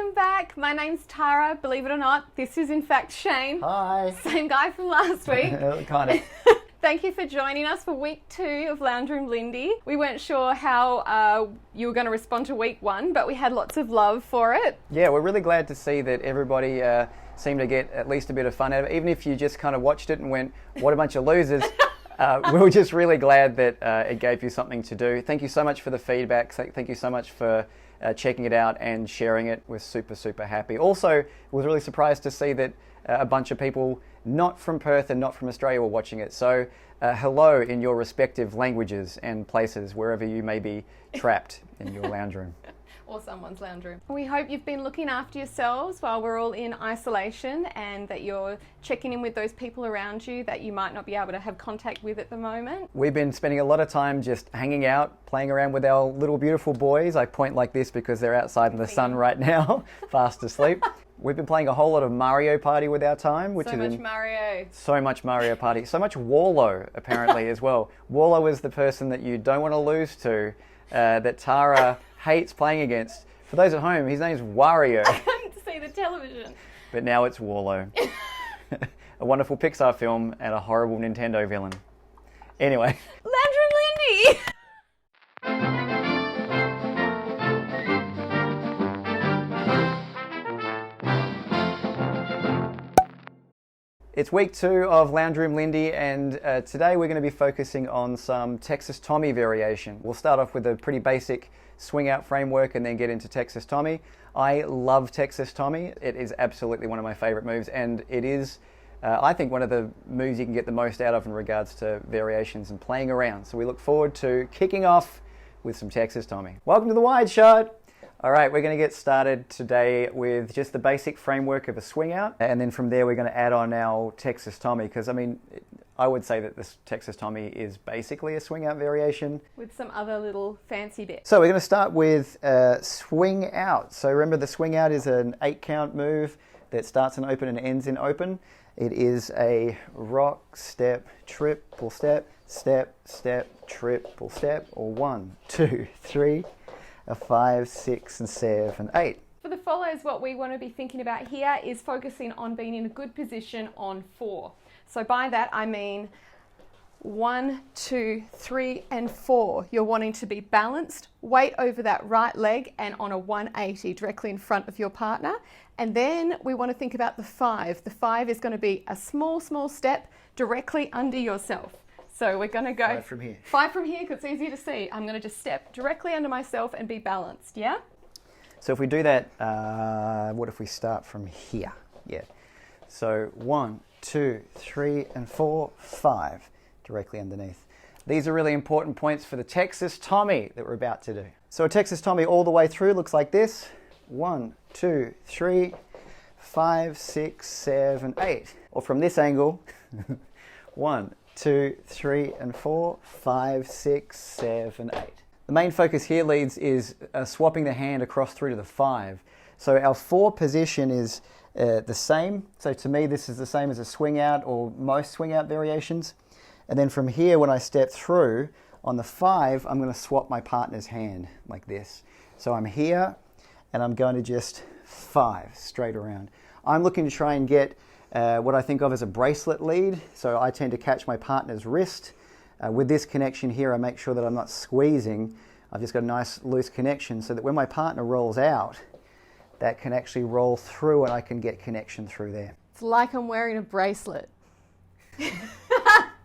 Welcome back. My name's Tara. Believe it or not, this is in fact Shane. Hi. Same guy from last week. Kind of. Thank you for joining us for week 2 of Lounge Room Lindy. We weren't sure how you were going to respond to week 1, but we had lots of love for it. Yeah, we're really glad to see that everybody seemed to get at least a bit of fun out of it. Even if you just kind of watched it and went, what a bunch of losers. We were just really glad that it gave you something to do. Thank you so much for the feedback. Thank you so much for checking it out and sharing it. We're super, super happy. Also, was really surprised to see that a bunch of people not from Perth and not from Australia were watching it. So hello in your respective languages and places, wherever you may be trapped in your lounge room. Or someone's lounge room. We hope you've been looking after yourselves while we're all in isolation, and that you're checking in with those people around you that you might not be able to have contact with at the moment. We've been spending a lot of time just hanging out, playing around with our little beautiful boys. I point like this because they're outside in the sun right now, fast asleep. We've been playing a whole lot of Mario Party with our time, which so much Mario. So much Mario Party. So much Warlow, apparently, as well. Warlow is the person that you don't want to lose to, that Tara hates playing against. For those at home, his name's Wario. I couldn't see the television. But now it's Warlow. A wonderful Pixar film and a horrible Nintendo villain. Anyway. Lounge Room Lindy! It's week 2 of Lounge Room Lindy, and today we're going to be focusing on some Texas Tommy variation. We'll start off with a pretty basic swing out framework and then get into Texas Tommy. I love Texas Tommy. It is absolutely one of my favorite moves, and it is, I think, one of the moves you can get the most out of in regards to variations and playing around. So we look forward to kicking off with some Texas Tommy. Welcome to the wide shot. All right, we're going to get started today with just the basic framework of a swing out, and then from there we're going to add on our Texas Tommy, because I mean, I would say that this Texas Tommy is basically a swing out variation. With some other little fancy bits. So we're going to start with swing out. So remember, the swing out is an 8 count move that starts in open and ends in open. It is a rock, step, triple step, step, step, triple step, or 1, 2, 3, 5, 6, and 7, 8. For the follows, what we want to be thinking about here is focusing on being in a good position on 4. So by that I mean 1, 2, 3, and 4. You're wanting to be balanced, weight over that right leg and on a 180 directly in front of your partner. And then we want to think about the 5. The 5 is going to be a small step directly under yourself. So we're going to go 5 from here. 5 from here because it's easier to see. I'm going to just step directly under myself and be balanced, yeah? So if we do that, what if we start from here? Yeah. So 1, 2, 3, and 4, 5 directly underneath. These are really important points for the Texas Tommy that we're about to do. So a Texas Tommy all the way through looks like this. 1, 2, 3, 5, 6, 7, 8. Or from this angle, 1, 2, 3, and 4, 5, 6, 7, 8. The main focus here, leads, is swapping the hand across through to the 5. So our 4 position is the same. So to me, this is the same as a swing out or most swing out variations. And then from here, when I step through on the 5, I'm going to swap my partner's hand like this. So I'm here and I'm going to just 5 straight around. I'm looking to try and get what I think of as a bracelet lead. So I tend to catch my partner's wrist. With this connection here, I make sure that I'm not squeezing. I've just got a nice loose connection so that when my partner rolls out, that can actually roll through and I can get connection through there. It's like I'm wearing a bracelet.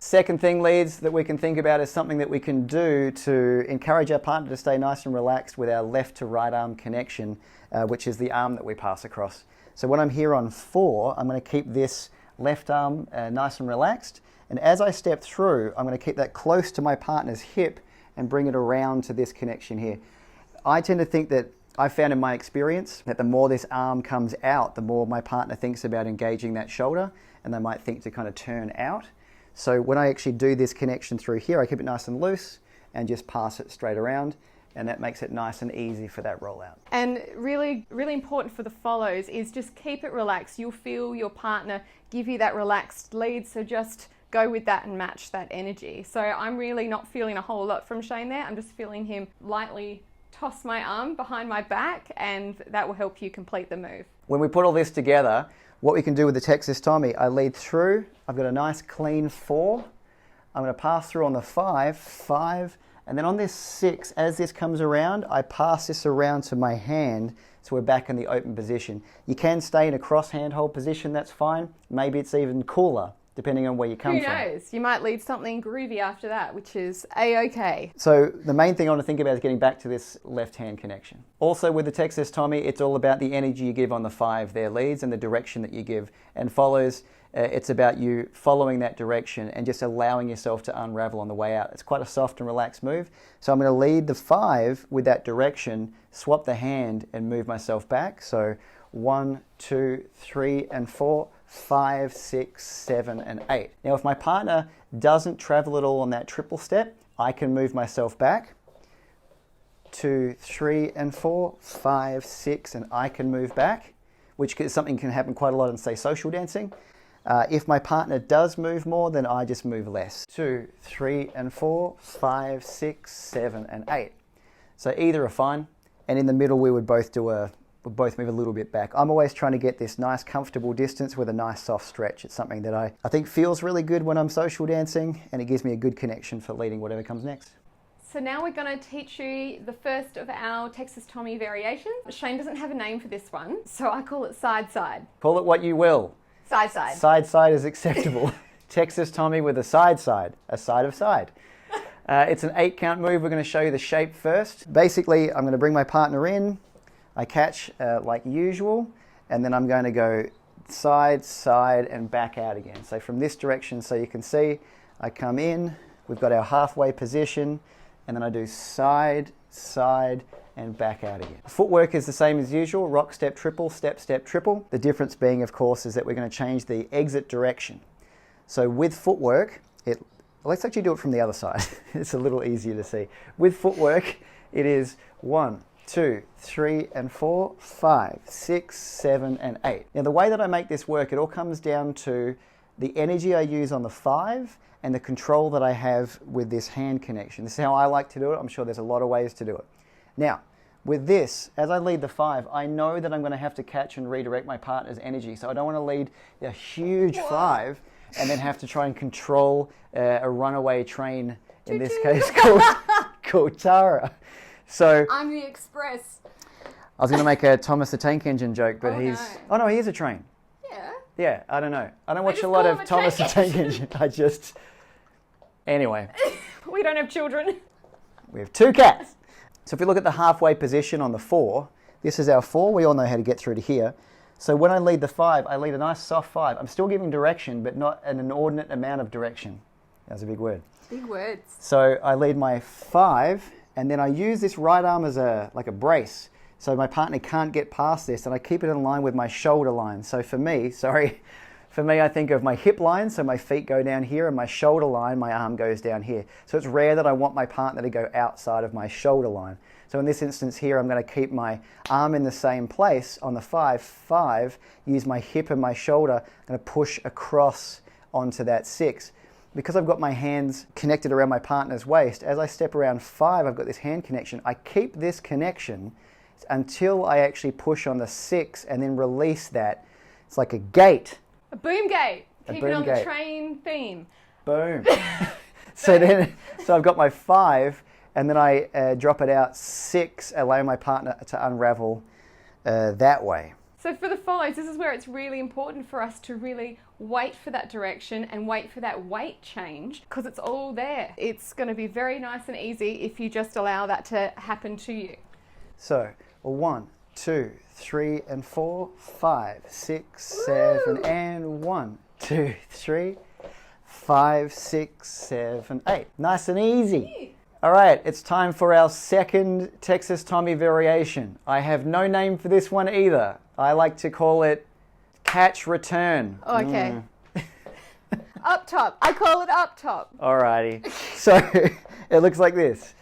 Second thing, leads, that we can think about is something that we can do to encourage our partner to stay nice and relaxed with our left to right arm connection, which is the arm that we pass across. So when I'm here on 4, I'm going to keep this left arm nice and relaxed. And as I step through, I'm going to keep that close to my partner's hip and bring it around to this connection here. I tend to think that I've found in my experience that the more this arm comes out, the more my partner thinks about engaging that shoulder, and they might think to kind of turn out. So when I actually do this connection through here, I keep it nice and loose and just pass it straight around, and that makes it nice and easy for that rollout. And really, really important for the follows is just keep it relaxed. You'll feel your partner give you that relaxed lead, so just go with that and match that energy. So I'm really not feeling a whole lot from Shane there. I'm just feeling him lightly toss my arm behind my back, and that will help you complete the move. When we put all this together, what we can do with the Texas Tommy, I lead through, I've got a nice clean 4, I'm going to pass through on the 5, and then on this 6, as this comes around, I pass this around to my hand, so we're back in the open position. You can stay in a cross handhold position, that's fine. Maybe it's even cooler, depending on where you come from. Who knows? You might lead something groovy after that, which is A-okay. So the main thing I want to think about is getting back to this left hand connection. Also with the Texas Tommy, it's all about the energy you give on the 5 there, leads, and the direction that you give and follows. It's about you following that direction and just allowing yourself to unravel on the way out. It's quite a soft and relaxed move. So I'm going to lead the 5 with that direction, swap the hand and move myself back. So 1, 2, 3, and 4, 5, 6, 7, and 8. Now if my partner doesn't travel at all on that triple step, I can move myself back. 2, 3, and 4, 5, 6, and I can move back, which is something can happen quite a lot in, say, social dancing. If my partner does move more, then I just move less. 2, 3, and 4, 5, 6, 7, and 8. So either are fine, and in the middle we would both move a little bit back. I'm always trying to get this nice comfortable distance with a nice soft stretch. It's something that I think feels really good when I'm social dancing, and it gives me a good connection for leading whatever comes next. So now we're going to teach you the first of our Texas Tommy variations. Shane doesn't have a name for this one, so I call it side-side. Call it what you will. Side-side. Side-side is acceptable. Texas Tommy with a side-side, a side of side. It's an 8 count move. We're going to show you the shape first. Basically, I'm going to bring my partner in. I catch like usual, and then I'm going to go side, side, and back out again. So from this direction, so you can see, I come in, we've got our halfway position, and then I do side, side, and back out again. Footwork is the same as usual, rock, step, triple, step, step, triple. The difference being, of course, is that we're going to change the exit direction. So with footwork, let's actually do it from the other side. It's a little easier to see. With footwork, it is 1, 2, 3, and 4, 5, 6, 7, and 8. Now the way that I make this work, it all comes down to the energy I use on the 5 and the control that I have with this hand connection. This is how I like to do it. I'm sure there's a lot of ways to do it. Now, with this, as I lead the 5, I know that I'm going to have to catch and redirect my partner's energy. So I don't want to lead a huge 5 and then have to try and control a runaway train, in this case called Tara. So I'm the express. I was going to make a Thomas the Tank Engine joke, but No. Oh no, he is a train. Yeah. Yeah, I don't know. I don't watch just a lot call of him a Thomas the tank Tank Engine. Anyway, We don't have children. we have 2 cats. So if we look at the halfway position on the 4, this is our 4. We all know how to get through to here. So when I lead the 5, I lead a nice soft 5. I'm still giving direction, but not an inordinate amount of direction. That's a big word. Big words. So I lead my 5, and then I use this right arm as like a brace. So my partner can't get past this, and I keep it in line with my shoulder line. So for me, I think of my hip line, so my feet go down here, and my shoulder line, my arm goes down here. So it's rare that I want my partner to go outside of my shoulder line. So in this instance here, I'm going to keep my arm in the same place on the 5, use my hip and my shoulder, I'm going to push across onto that 6. Because I've got my hands connected around my partner's waist, as I step around 5, I've got this hand connection. I keep this connection until I actually push on the 6 and then release that. It's like a gate. A boom gate. Keep boom it on gate. the train theme. Boom. So I've got my 5, and then I drop it out 6, allowing my partner to unravel that way. So for the 5s, this is where it's really important for us to really wait for that direction and wait for that weight change, because it's all there. It's going to be very nice and easy if you just allow that to happen to you. So 1, 2, 3, and 4, 5, 6, 7, and 1, 2, 3, 5, 6, 7, 8. Nice and easy. All right, it's time for our second Texas Tommy variation. I have no name for this one either. I like to call it catch return. Okay. Up top. I call it up top. Alrighty. So it looks like this.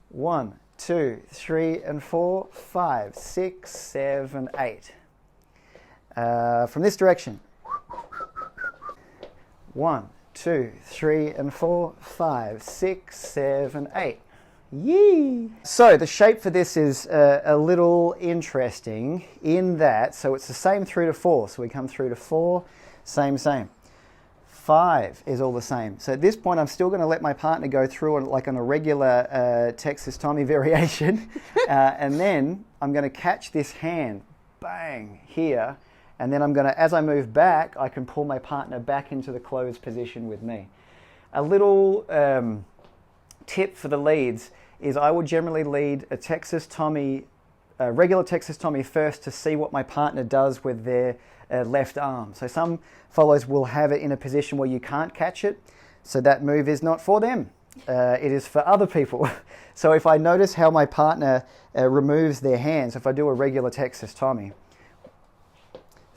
1, 2, 3, and 4, 5, 6, 7, 8. From this direction. 1, 2, 3, and 4, 5, 6, 7, 8. Yee! So the shape for this is a little interesting in that, so it's the same through to 4. So we come through to 4, same. 5 is all the same. So at this point, I'm still going to let my partner go through like on a regular Texas Tommy variation. And then I'm going to catch this hand, bang, here. And then I'm going to, as I move back, I can pull my partner back into the closed position with me. A little tip for the leads is I would generally lead a Texas Tommy, a regular Texas Tommy first to see what my partner does with their left arm. So some follows will have it in a position where you can't catch it, so that move is not for them. It is for other people. So if I notice how my partner removes their hands, if I do a regular Texas Tommy,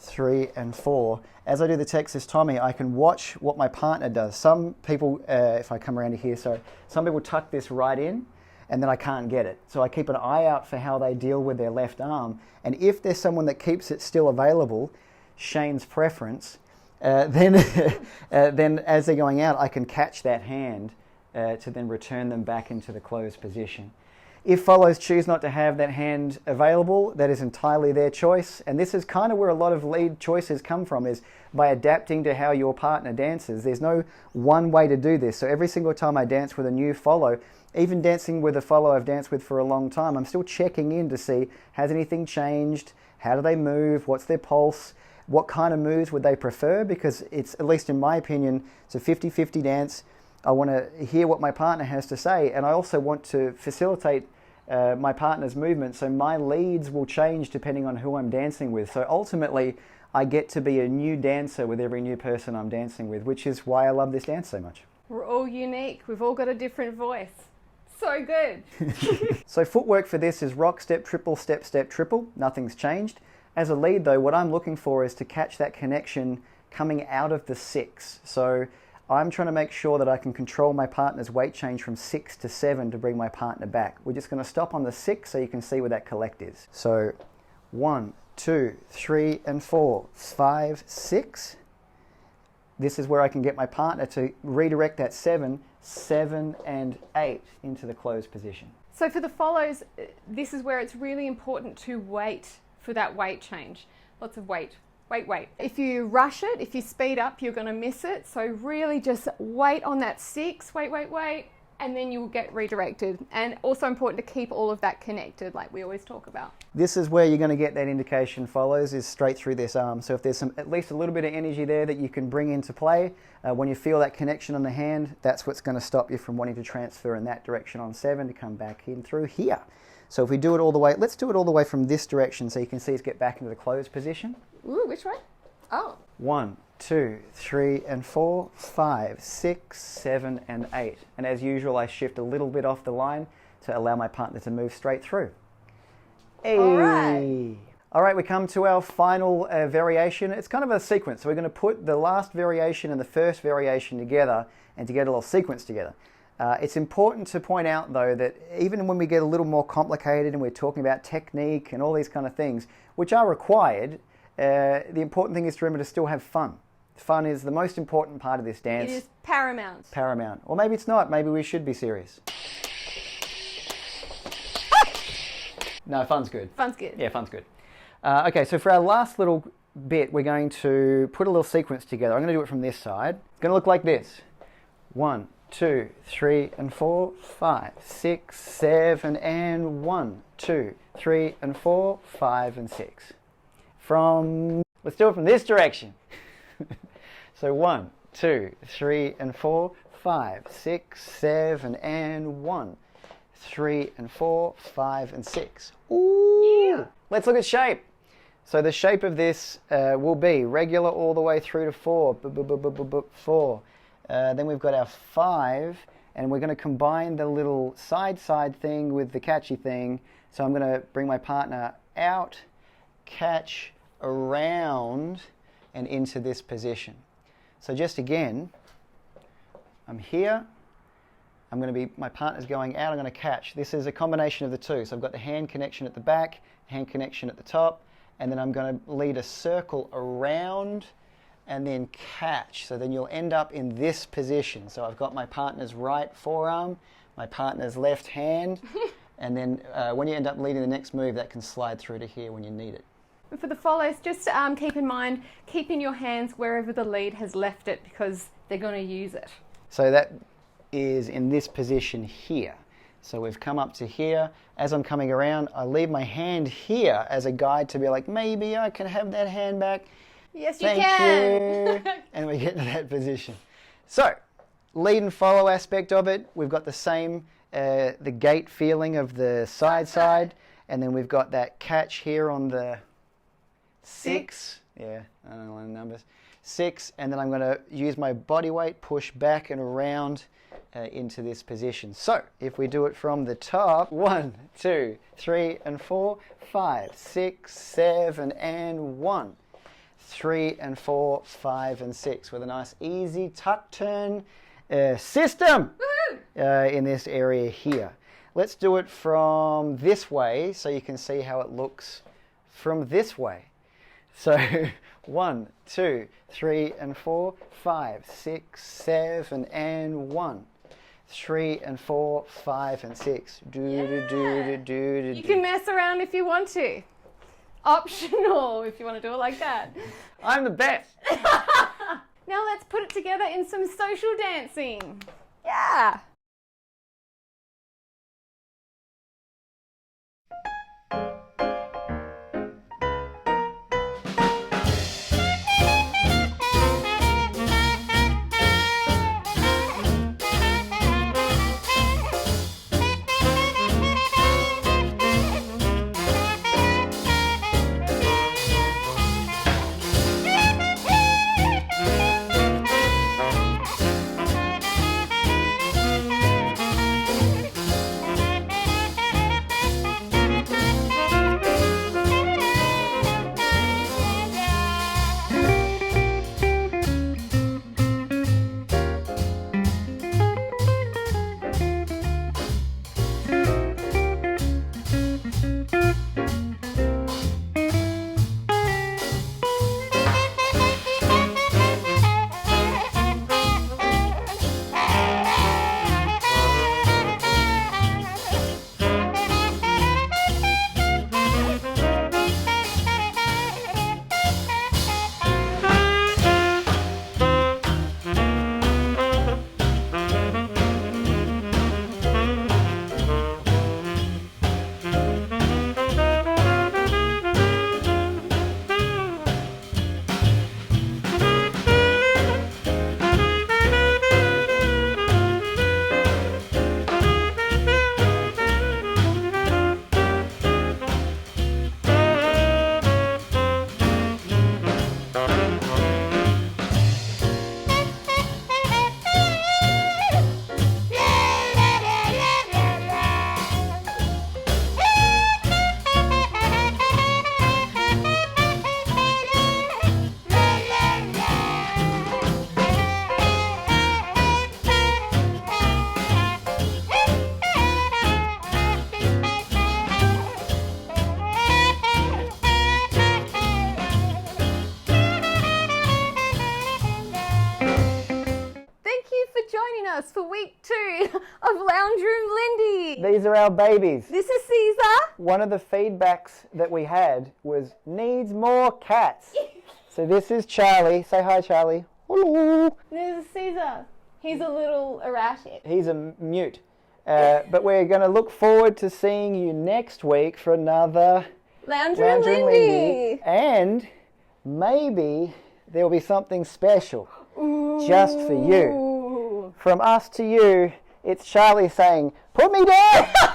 3 and 4, as I do the Texas Tommy, I can watch what my partner does. Some people, if I come around to here, so some people tuck this right in, and then I can't get it. So I keep an eye out for how they deal with their left arm. And if there's someone that keeps it still available, Shane's preference, then as they're going out, I can catch that hand to then return them back into the closed position. If follows choose not to have that hand available, that is entirely their choice. And this is kind of where a lot of lead choices come from, is by adapting to how your partner dances. There's no one way to do this. So every single time I dance with a new follow, even dancing with a follow I've danced with for a long time, I'm still checking in to see, has anything changed? How do they move? What's their pulse? What kind of moves would they prefer? Because it's, at least in my opinion, it's a 50-50 dance. I want to hear what my partner has to say, and I also want to facilitate my partner's movement, so my leads will change depending on who I'm dancing with. So ultimately, I get to be a new dancer with every new person I'm dancing with, which is why I love this dance so much. We're all unique. We've all got a different voice. So good. So footwork for this is rock, step, triple, step, step, triple. Nothing's changed. As a lead though, what I'm looking for is to catch that connection coming out of the 6. So I'm trying to make sure that I can control my partner's weight change from 6 to 7 to bring my partner back. We're just going to stop on the 6 so you can see where that collect is. So 1, 2, 3, and 4, 5, 6. This is where I can get my partner to redirect that 7, 7, and 8 into the closed position. So for the follows, this is where it's really important to wait for that weight change. Lots of wait. Wait. If you rush it, if you speed up, you're going to miss it. So really just wait on that 6, wait, and then you will get redirected. And also important to keep all of that connected, like we always talk about. This is where you're going to get that indication follows, is straight through this arm. So if there's at least a little bit of energy there that you can bring into play, when you feel that connection on the hand, that's what's going to stop you from wanting to transfer in that direction on 7 to come back in through here. So if we do it all the way, let's do it all the way from this direction so you can see us get back into the closed position. Ooh, which way? Oh. 1, 2, 3, and 4, 5, 6, 7, and 8. And as usual, I shift a little bit off the line to allow my partner to move straight through. Hey. All right, we come to our final variation. It's kind of a sequence. So we're going to put the last variation and the first variation together and to get a little sequence together. It's important to point out, though, that even when we get a little more complicated and we're talking about technique and all these kind of things, which are required, the important thing is to remember to still have fun. Fun is the most important part of this dance. It is paramount. Paramount. Or maybe it's not. Maybe we should be serious. No, fun's good. Fun's good. Yeah, fun's good. Okay, so for our last little bit, we're going to put a little sequence together. I'm going to do it from this side. It's going to look like this. 1, 2, 3, and 4, 5, 6, 7, and 1, 2, 3, and 4, 5, and 6. Let's do it from this direction. So 1, 2, 3, and 4, 5, 6, 7, and 1, 3, and 4, 5, and 6. Ooh! Yeah. Let's look at shape. So the shape of this will be regular all the way through to 4. 4. Then we've got our 5, and we're going to combine the little side thing with the catchy thing. So I'm going to bring my partner out, catch, around, and into this position. So just again, I'm here. I'm going to be, my partner's going out, I'm going to catch. This is a combination of the two. So I've got the hand connection at the back, hand connection at the top, and then I'm going to lead a circle around and then catch. So then you'll end up in this position. So I've got my partner's right forearm, my partner's left hand. And then when you end up leading the next move, that can slide through to here when you need it. And for the follows, just keep in mind, keeping your hands wherever the lead has left it because they're going to use it. So that is in this position here. So we've come up to here. As I'm coming around, I leave my hand here as a guide to be like, maybe I can have that hand back. Yes, you Thank can. you. And we get to that position. So, lead and follow aspect of it. We've got the same, the gate feeling of the side. And then we've got that catch here on the 6. Yeah, I don't know the numbers. 6. And then I'm going to use my body weight, push back and around into this position. So, if we do it from the top, 1, 2, 3, and 4, 5, 6, 7, and 1. 3 and 4, 5 and 6 with a nice easy tuck turn system in this area here. Let's do it from this way so you can see how it looks from this way. So 1, 2, 3 and 4, 5, 6, 7 and 1. 3 and 4, 5 and 6. You can mess around if you want to. Optional if you want to do it like that. I'm the best. Now let's put it together in some social dancing. Yeah. us for week 2 of Lounge Room Lindy. These are our babies. This is Caesar. One of the feedbacks that we had was needs more cats. So this is Charlie. Say hi, Charlie. Hello. This is Caesar. He's a little erratic. He's a mute. But we're going to look forward to seeing you next week for another Lounge Room Lindy. And maybe there'll be something special just for you. From us to you, it's Charlie saying, "Put me down!"